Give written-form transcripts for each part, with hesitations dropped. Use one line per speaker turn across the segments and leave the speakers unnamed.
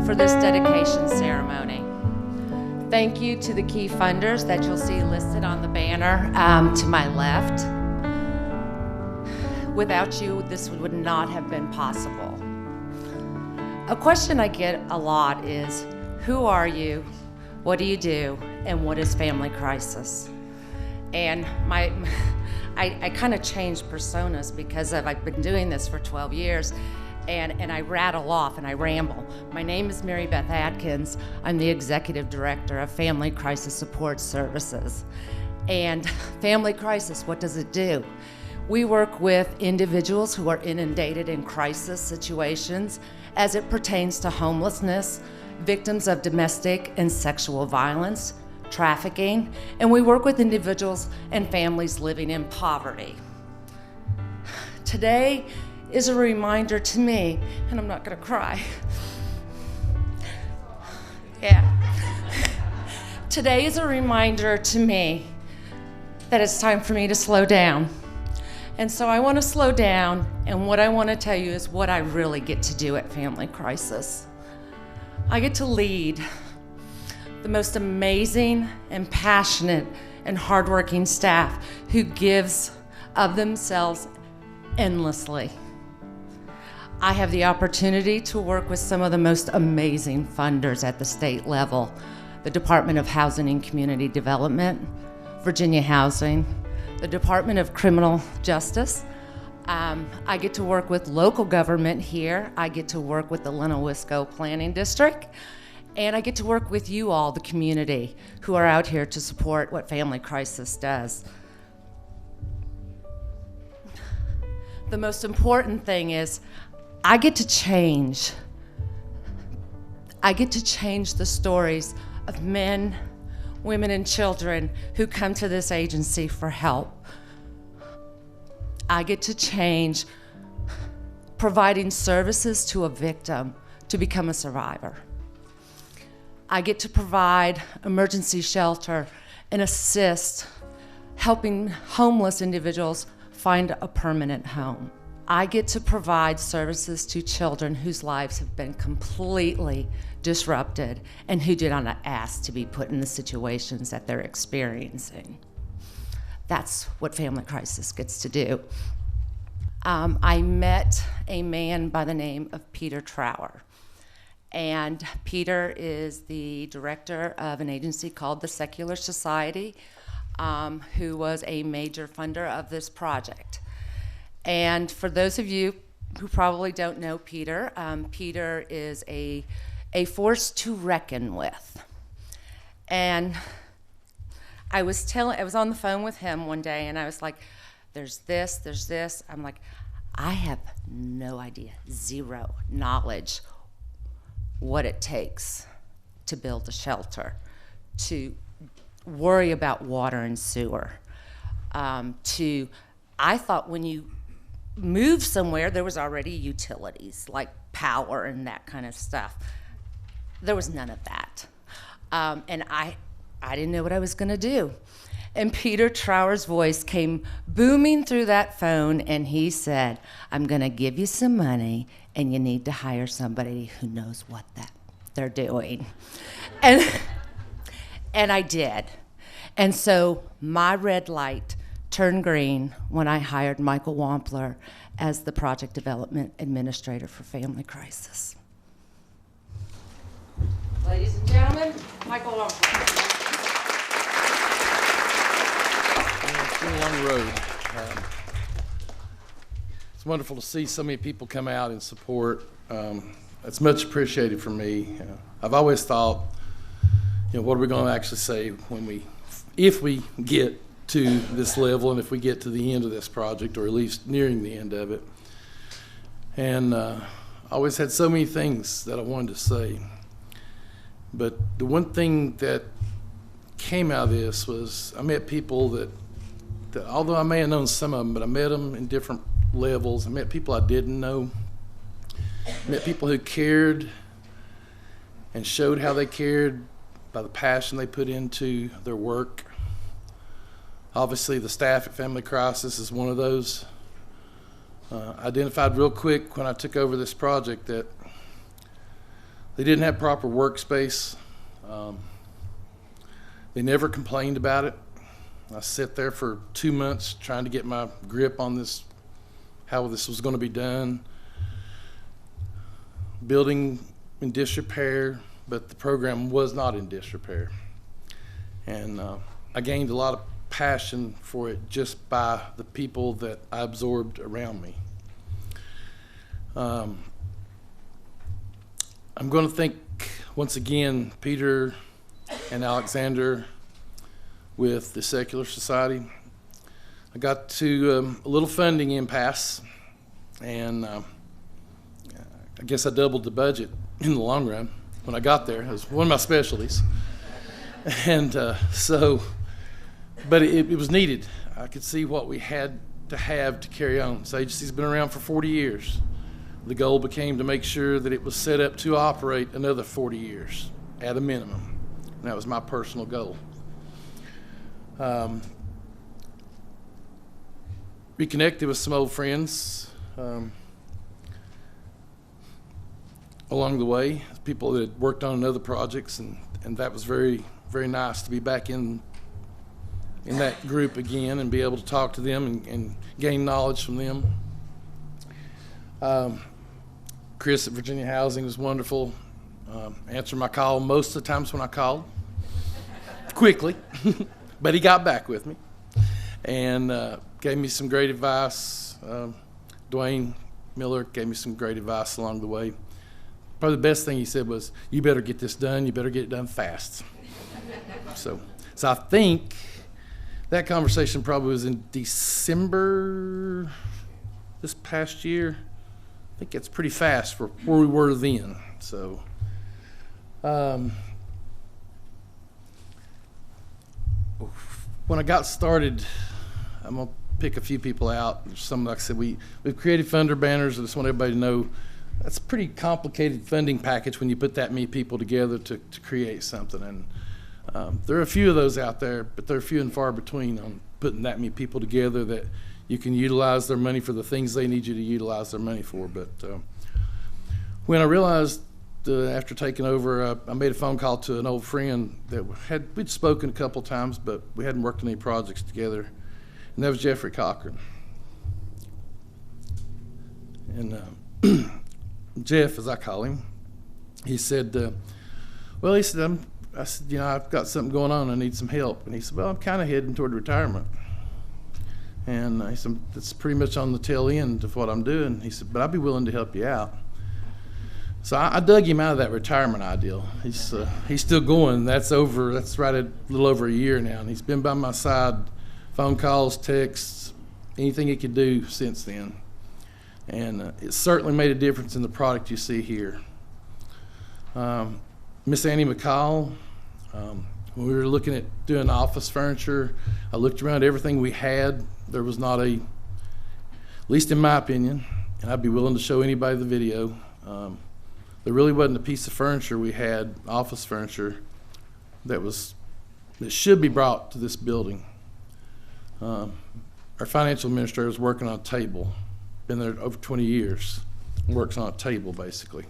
for this dedication ceremony. Thank you to the key funders that you'll see listed on the banner to my left. Without you, this would not have been possible. A question I get a lot is, who are you, what do you do, and what is Family Crisis? And I kind of changed personas because I've been doing this for 12 years, and I rattle off and I ramble. My name is Mary Beth Atkins. I'm the Executive Director of Family Crisis Support Services. And Family Crisis, what does it do? We work with individuals who are inundated in crisis situations as it pertains to homelessness, victims of domestic and sexual violence, trafficking, and we work with individuals and families living in poverty. Today is a reminder to me, and I'm not gonna cry. Yeah. Today is a reminder to me that it's time for me to slow down. And so I want to slow down, and what I want to tell you is what I really get to do at Family Crisis. I get to lead the most amazing and passionate and hardworking staff who gives of themselves endlessly. I have the opportunity to work with some of the most amazing funders at the state level, the Department of Housing and Community Development, Virginia Housing, the Department of Criminal Justice. I get to work with local government here. I get to work with the Lenowisco Planning District. And I get to work with you all, the community, who are out here to support what Family Crisis does. The most important thing is I get to change the stories of men, women, and children who come to this agency for help. I get to change providing services to a victim to become a survivor. I get to provide emergency shelter and assist helping homeless individuals find a permanent home. I get to provide services to children whose lives have been completely disrupted and who did not ask to be put in the situations that they're experiencing. That's what Family Crisis gets to do. I met a man by the name of Peter Trower. And Peter is the director of an agency called the Secular Society, who was a major funder of this project. And for those of you who probably don't know Peter, Peter is a force to reckon with. And I was on the phone with him one day, and I was like, there's this. I'm like, I have no idea, zero knowledge what it takes to build a shelter, to worry about water and sewer, I thought when you move somewhere, there was already utilities like power and that kind of stuff. There was none of that. And I didn't know what I was gonna do. And Peter Trower's voice came booming through that phone, and he said, I'm gonna give you some money, and you need to hire somebody who knows what they're doing. And I did. And so my red light turned green when I hired Michael Wampler as the Project Development Administrator for Family Crisis. Ladies and gentlemen, Michael Wampler.
It's been a long road. It's wonderful to see so many people come out and support. It's much appreciated for me. I've always thought, what are we going to actually say if we get to this level, and if we get to the end of this project, or at least nearing the end of it. And I always had so many things that I wanted to say. But the one thing that came out of this was I met people that although I may have known some of them, but I met them in different levels. I met people I didn't know. I met people who cared and showed how they cared by the passion they put into their work. Obviously, the staff at Family Crisis is one of those. Identified real quick when I took over this project that They didn't have proper workspace. They never complained about it. I sat there for 2 months trying to get my grip on this, how this was going to be done. Building in disrepair, but the program was not in disrepair. And I gained a lot of passion for it just by the people that I absorbed around me. I'm going to thank once again Peter and Alexander with the Secular Society. I got to a little funding impasse, and I guess I doubled the budget in the long run when I got there. It was one of my specialties. And but it was needed. I could see what we had to have to carry on. This agency's been around for 40 years. The goal became to make sure that it was set up to operate another 40 years at a minimum. And that was my personal goal. Reconnected with some old friends along the way, people that had worked on other projects, and that was very, very nice to be back in that group again and be able to talk to them and gain knowledge from them. Chris at Virginia Housing was wonderful. Answered my call most of the times when I called, quickly, but he got back with me and gave me some great advice. Dwayne Miller gave me some great advice along the way. Probably the best thing he said was, "You better get this done. You better get it done fast." So I think that conversation probably was in December this past year. I think it's pretty fast for where we were then. So, when I got started, I'm gonna pick a few people out. Some, like I said, we've created funder banners. I just want everybody to know that's a pretty complicated funding package when you put that many people together to create something. And there are a few of those out there, but they're few and far between on putting that many people together that you can utilize their money for the things they need you to utilize their money for. But when I realized after taking over, I made a phone call to an old friend that we'd spoken a couple times, but we hadn't worked on any projects together, and that was Jeffrey Cochran. And Jeff, as I call him, he said, I said, I've got something going on. I need some help. And he said, well, I'm kind of heading toward retirement. And I said, that's pretty much on the tail end of what I'm doing. He said, but I'd be willing to help you out. So I dug him out of that retirement ideal. He's still going. That's right at a little over a year now. And he's been by my side, phone calls, texts, anything he could do since then. And it certainly made a difference in the product you see here. Miss Annie McCall, when we were looking at doing office furniture, I looked around everything we had. There was not at least in my opinion, and I'd be willing to show anybody the video, there really wasn't a piece of furniture we had, office furniture, that should be brought to this building. Our financial administrator is working on a table, been there over 20 years, works on a table basically.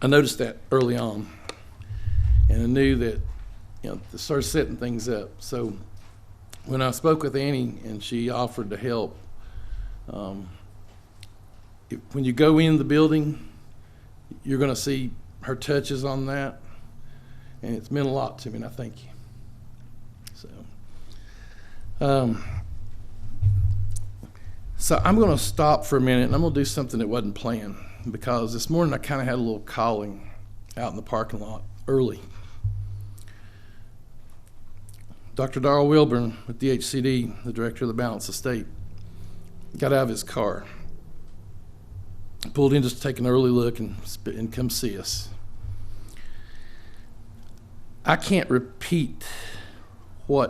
I noticed that early on, and I knew that, started setting things up. So when I spoke with Annie and she offered to help, when you go in the building, you're going to see her touches on that, and it's meant a lot to me, and I thank you. So I'm going to stop for a minute, and I'm going to do something that wasn't planned, because this morning I kind of had a little calling out in the parking lot early. Dr. Darrell Wilburn with DHCD, the director of the Balance Estate, got out of his car, pulled in just to take an early look and come see us. I can't repeat I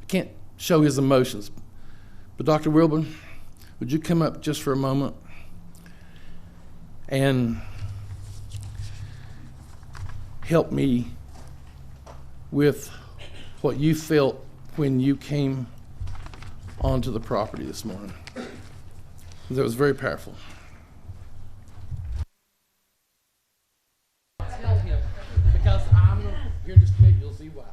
can't show his emotions. But Dr. Wilburn, would you come up just for a moment and help me with what you felt when you came onto the property this morning? That was very powerful. Because I'm here in just a minute, you'll see why.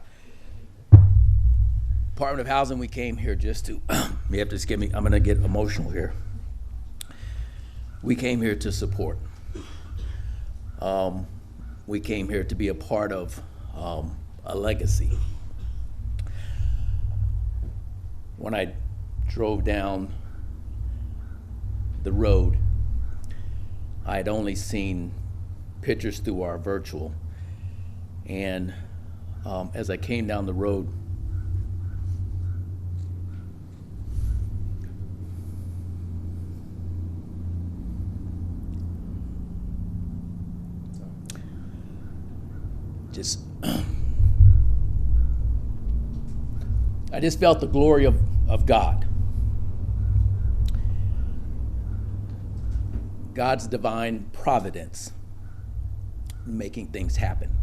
Department of Housing, we came here just to, you have to excuse me, I'm gonna get emotional here. We came here to support. We came here to be a part of a legacy. When I drove down the road, I had only seen pictures through our virtual. And as I came down the road, I just felt the glory of God. God's divine providence making things happen.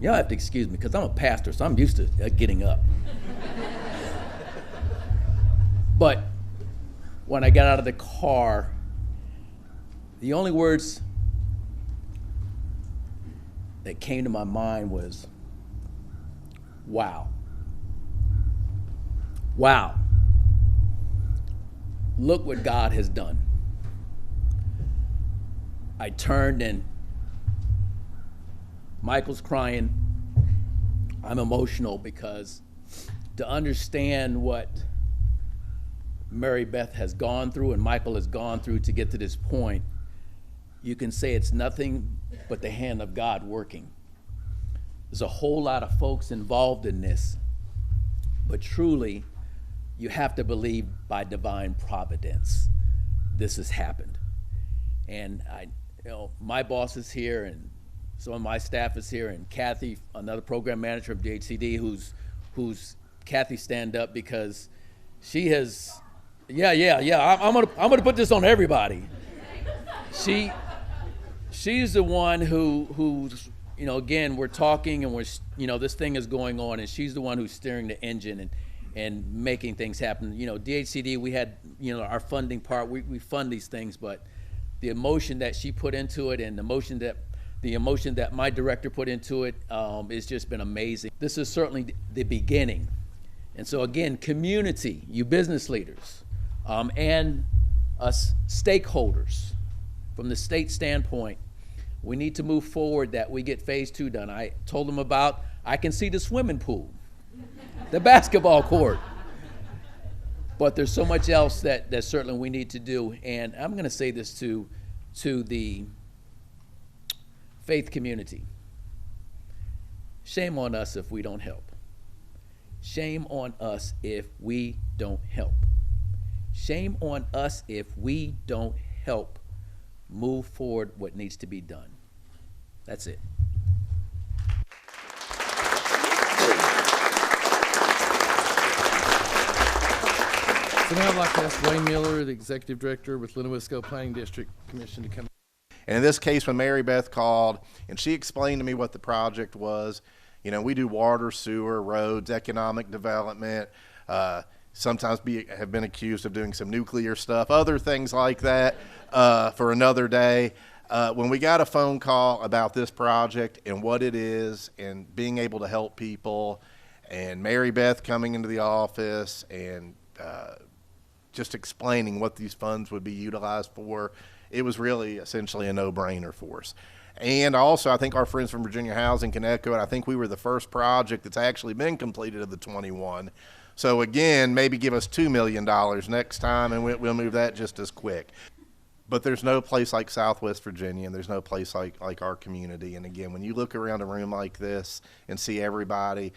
Y'all have to excuse me because I'm a pastor, so I'm used to getting up. But when I got out of the car, the only words that came to my mind was, wow. Wow. Look what God has done. I turned and Michael's crying. I'm emotional because to understand what Mary Beth has gone through and Michael has gone through to get to this point, you can say it's nothing but the hand of God working. There's a whole lot of folks involved in this, but truly, you have to believe by divine providence this has happened. And my boss is here, and some of my staff is here, and Kathy, another program manager of DHCD, who's Kathy, stand up because she has, I'm gonna put this on everybody. She's the one who's, again, we're talking and this thing is going on, and she's the one who's steering the engine and making things happen. DHCD, we had, our funding part, we fund these things, but the emotion that she put into it and the emotion that my director put into it has just been amazing. This is certainly the beginning. And so again, community, you business leaders, and us stakeholders, from the state standpoint, we need to move forward that we get phase 2 done. I told them I can see the swimming pool, the basketball court, but there's so much else that certainly we need to do. And I'm gonna say this to the faith community. Shame on us if we don't help. Shame on us if we don't help. Shame on us if we don't help move forward what needs to be done. That's it.
So now I'd like to ask Wayne Miller, the Executive Director with Lennowisco Planning District Commission, to come.
And in this case, when Mary Beth called and she explained to me what the project was, we do water, sewer, roads, economic development, sometimes have been accused of doing some nuclear stuff, other things like that for another day. When we got a phone call about this project and what it is and being able to help people, and Mary Beth coming into the office and just explaining what these funds would be utilized for, it was really essentially a no-brainer for us. And also, I think our friends from Virginia Housing can echo it. I think we were the first project that's actually been completed of the 21. So again, maybe give us $2 million next time, and we'll move that just as quick. But there's no place like Southwest Virginia, and there's no place like our community. And again, when you look around a room like this and see everybody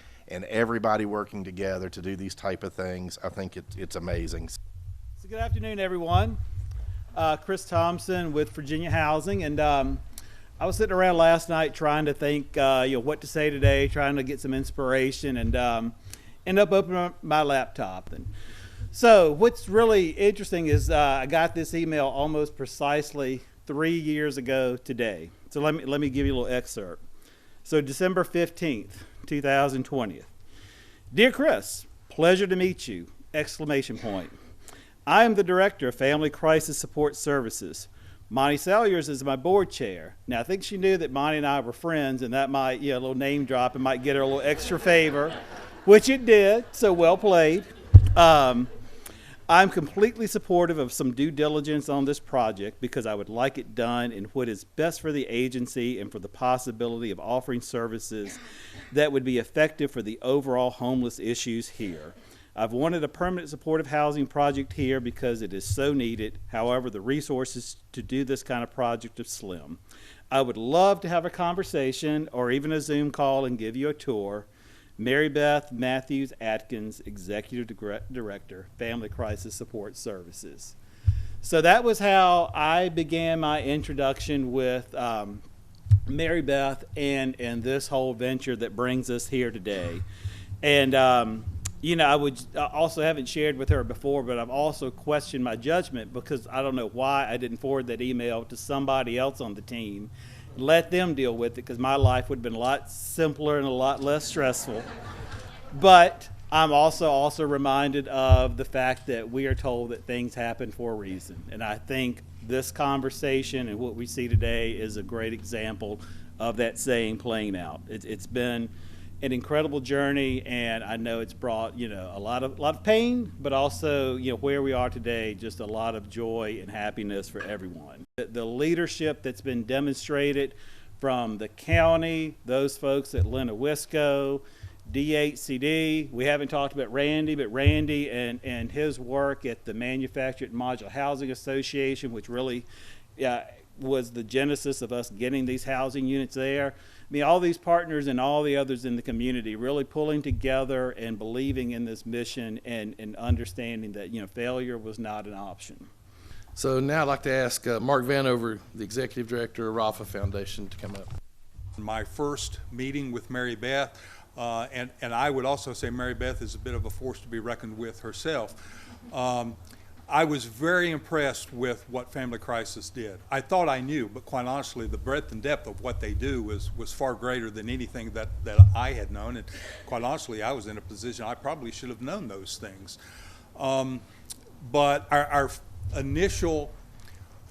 working together to do these type of things, I think it's amazing.
So good afternoon, everyone. Chris Thompson with Virginia Housing, and I was sitting around last night trying to think, what to say today, trying to get some inspiration, and end up opening up my laptop. And so what's really interesting is I got this email almost precisely 3 years ago today. So let me give you a little excerpt. So December 15th, 2020. Dear Chris, pleasure to meet you! ! I am the Director of Family Crisis Support Services Monty Salyers is my board chair. Now, I think she knew that Monty and I were friends, and that might, a little name drop, and might get her a little extra favor, which it did, so well played. I'm completely supportive of some due diligence on this project because I would like it done in what is best for the agency and for the possibility of offering services that would be effective for the overall homeless issues here. I've wanted a permanent supportive housing project here because it is so needed. However, the resources to do this kind of project are slim. I would love to have a conversation or even a Zoom call and give you a tour. Mary Beth Matthews Atkins, Executive Director, Family Crisis Support Services. So that was how I began my introduction with Mary Beth and this whole venture that brings us here today. And I would also haven't shared with her before, but I've also questioned my judgment because I don't know why I didn't forward that email to somebody else on the team. Let them deal with it because my life would have been a lot simpler and a lot less stressful. But I'm also reminded of the fact that we are told that things happen for a reason. And I think this conversation and what we see today is a great example of that saying playing out. It's been an incredible journey, and I know it's brought a lot of pain, but also where we are today, just a lot of joy and happiness for everyone. The leadership that's been demonstrated from the county, those folks at Lennawisco, DHCD. We haven't talked about Randy, but Randy and his work at the Manufactured Modular Housing Association, which really was the genesis of us getting these housing units there. I mean, all these partners and all the others in the community really pulling together and believing in this mission and understanding that, failure was not an option.
So now I'd like to ask Mark Vanover, the Executive Director of Rafa Foundation, to come up.
My first meeting with Mary Beth, and I would also say Mary Beth is a bit of a force to be reckoned with herself. I was very impressed with what Family Crisis did. I thought I knew, but quite honestly, the breadth and depth of what they do was far greater than anything that I had known. And quite honestly, I was in a position I probably should have known those things. But our initial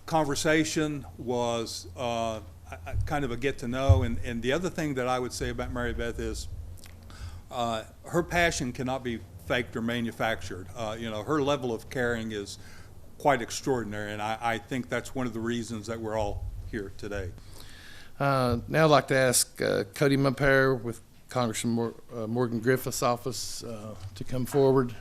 conversation was kind of a get to know. And the other thing that I would say about Mary Beth is her passion cannot be faked or manufactured. Her level of caring is quite extraordinary, and I think that's one of the reasons that we're all here today.
Now I'd like to ask Cody Mumpere with Congressman Morgan Griffith's office to come forward.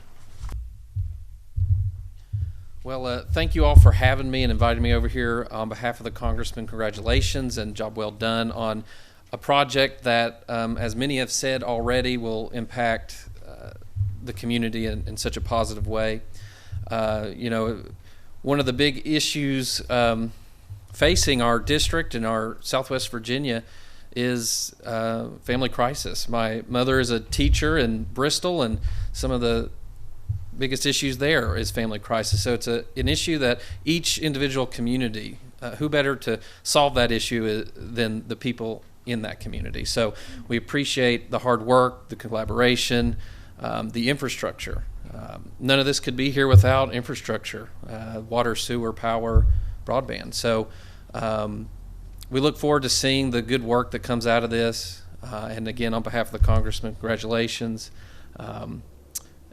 Well, thank you all for having me and inviting me over here. On behalf of the Congressman, congratulations and job well done on a project that, as many have said already, will impact the community in such a positive way. One of the big issues facing our district and our Southwest Virginia is family crisis. My mother is a teacher in Bristol, and some of the biggest issues there is family crisis. So it's an issue that each individual community, who better to solve that issue than the people in that community. So we appreciate the hard work, the collaboration, the infrastructure. None of this could be here without infrastructure, water, sewer, power, broadband. So we look forward to seeing the good work that comes out of this. And again, on behalf of the Congressman, congratulations.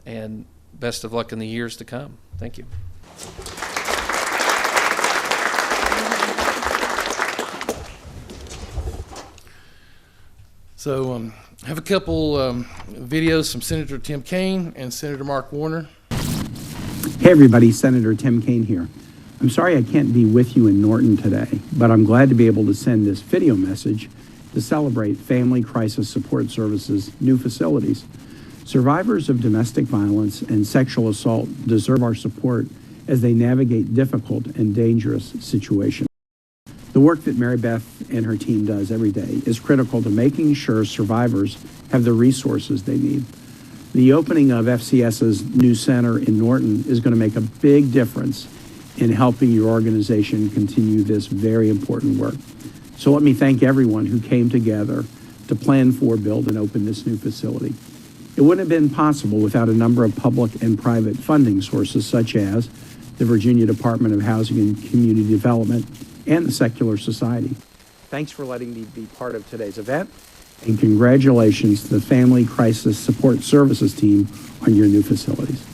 And best of luck in the years to come. Thank you.
So I have a couple videos from Senator Tim Kaine and Senator Mark Warner.
Hey everybody, Senator Tim Kaine here. I'm sorry I can't be with you in Norton today, but I'm glad to be able to send this video message to celebrate Family Crisis Support Services' new facilities. Survivors of domestic violence and sexual assault deserve our support as they navigate difficult and dangerous situations. The work that Mary Beth and her team does every day is critical to making sure survivors have the resources they need. The opening of FCS's new center in Norton is going to make a big difference in helping your organization continue this very important work. So let me thank everyone who came together to plan for, build, and open this new facility. It wouldn't have been possible without a number of public and private funding sources such as the Virginia Department of Housing and Community Development, and the secular society. Thanks for letting me be part of today's event, and congratulations to the Family Crisis Support Services team on your new facilities.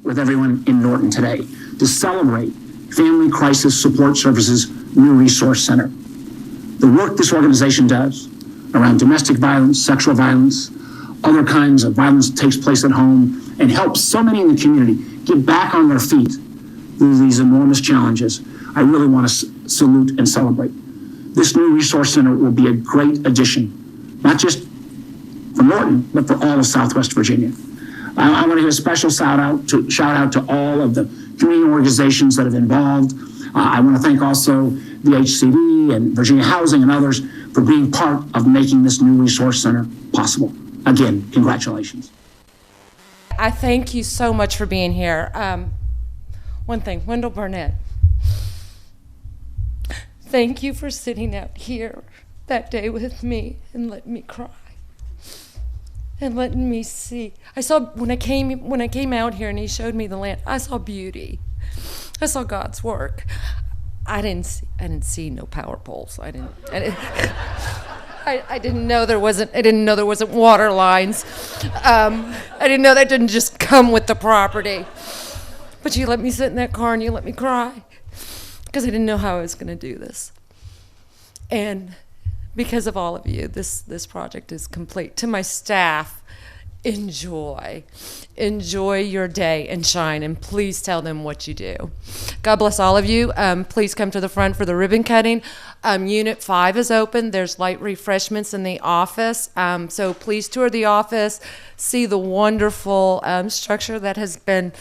With everyone in Norton today to celebrate Family Crisis Support Services new resource center. The work this organization does around domestic violence, sexual violence, other kinds of violence that takes place at home, and helps so many in the community get back on their feet through these enormous challenges, I really want to salute and celebrate. This new resource center will be a great addition, not just for Norton, but for all of Southwest Virginia. I want to give a special shout out to all of the community organizations that have involved. I want to thank also the HCD and Virginia Housing and others for being part of making this new resource center possible. Again, congratulations.
I thank you so much for being here. One thing, Wendell Burnett, thank you for sitting out here that day with me and letting me cry and letting me see. I saw when I came out here and he showed me the land, I saw beauty. I saw God's work. I didn't see no power poles. I didn't know there wasn't water lines. I didn't know that didn't just come with the property. But you let me sit in that car and you let me cry because I didn't know how I was going to do this. And because of all of you, this project is complete. To my staff, enjoy your day and shine, and please tell them what you do. God bless all of you. Please come to the front for the ribbon cutting. Unit 5 is open. There's light refreshments in the office, so please tour the office, see the wonderful structure that has been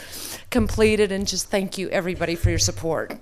completed, and just thank you everybody for your support.